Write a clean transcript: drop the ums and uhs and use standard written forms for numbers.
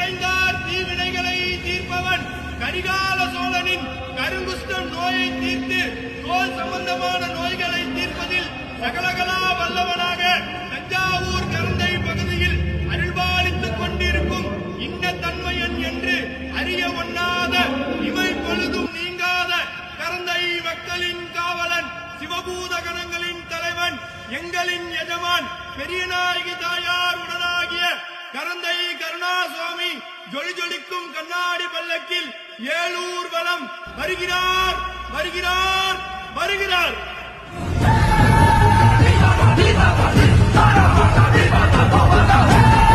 விரைந்தார் தீவினைகளை தீர்ப்பவன் கரிகால சோழனின் கருங்குஷ்டம் நோயை தீர்த்து தோல் சம்பந்தமான நோய்களை தீர்ப்பதில் சகலகலா வல்லவனாக தஞ்சாவூர் கரந்தை பகுதியில் அருள்பாலித்துக் கொண்டிருக்கும் இன்ன தன்மையன் என்று அறிய ஒண்ணாத இமை பொழுதும் நீங்காத கரந்தை மக்களின் காவலன் சிவபூத கணங்களின் தலைவன் எங்களின் எஜமான் பெரியநாயகி தாயார் உடனாகிய கரந்தை கருணாசுவாமி ஜொலி ஜொலிக்கும் கண்ணாடி பல்லக்கில் ஏலூர் வலம் வருகிறார் வருகிறார் வருகிறார். Viva, viva, viva, viva, viva, viva, viva, viva, viva,